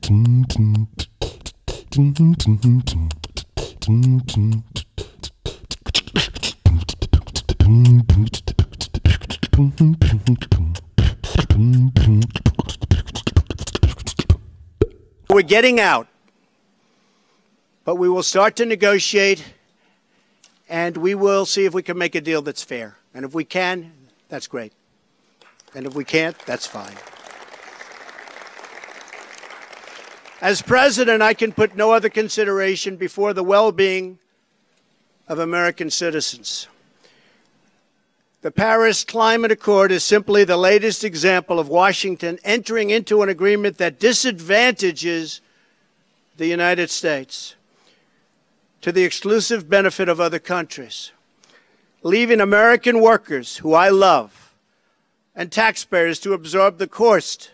We're getting out, but we will start to negotiate, and we will see if we can make a deal that's fair. And if we can, that's great. And if we can't, that's fine. As president, I can put no other consideration before the well-being of American citizens. The Paris Climate Accord is simply the latest example of Washington entering into an agreement that disadvantages the United States to the exclusive benefit of other countries, leaving American workers, who I love, and taxpayers to absorb the cost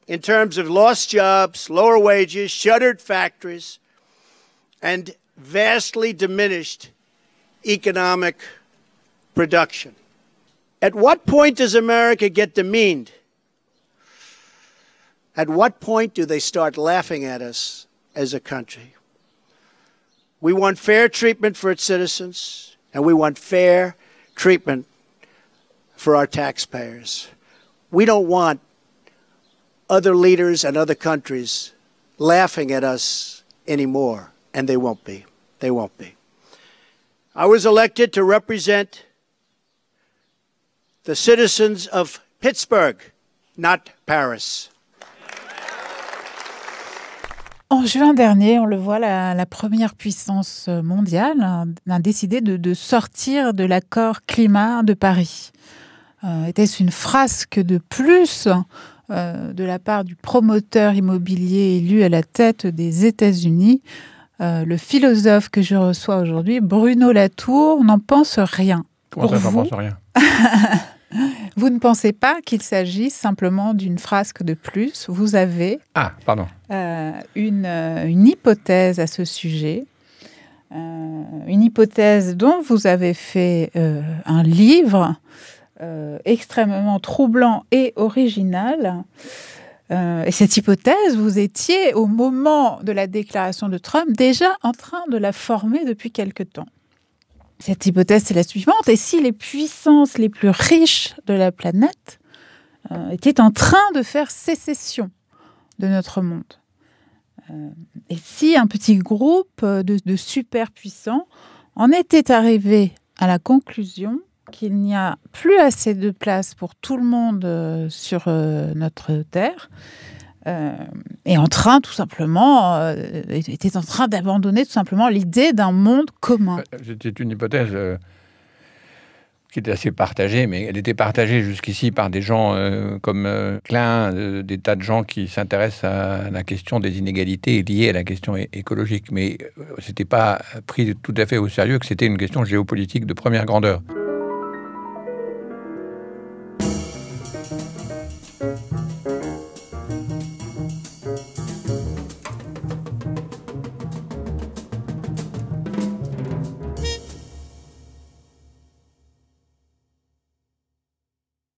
in terms of lost jobs, lower wages, shuttered factories, and vastly diminished economic production. At what point does America get demeaned? At what point do they start laughing at us as a country? We want fair treatment for its citizens, and we want fair treatment for our taxpayers. We don't want other leaders and other countries laughing at us anymore, and they won't be. They won't be. I was elected to represent the citizens of Pittsburgh, not Paris. En juin dernier, on le voit, la première puissance mondiale a décidé de sortir de l'accord climat de Paris. Était-ce une frasque de plus de la part du promoteur immobilier élu à la tête des États-Unis? Le philosophe que je reçois aujourd'hui, Bruno Latour, n'en pense rien. Comment ça, n'en pense rien? Vous ne pensez pas qu'il s'agit simplement d'une frasque de plus? Vous avez une hypothèse à ce sujet, une hypothèse dont vous avez fait un livre extrêmement troublant et original. Et cette hypothèse, vous étiez, au moment de la déclaration de Trump, déjà en train de la former depuis quelque temps. Cette hypothèse, c'est la suivante. Et si les puissances les plus riches de la planète étaient en train de faire sécession de notre monde? Et si un petit groupe de superpuissants en était arrivé à la conclusion qu'il n'y a plus assez de place pour tout le monde sur notre Terre, est en train, tout simplement, était en train d'abandonner tout simplement l'idée d'un monde commun. C'était une hypothèse qui était assez partagée, mais elle était partagée jusqu'ici par des gens comme Klein, des tas de gens qui s'intéressent à la question des inégalités liées à la question écologique. Mais c'était pas pris tout à fait au sérieux, que c'était une question géopolitique de première grandeur.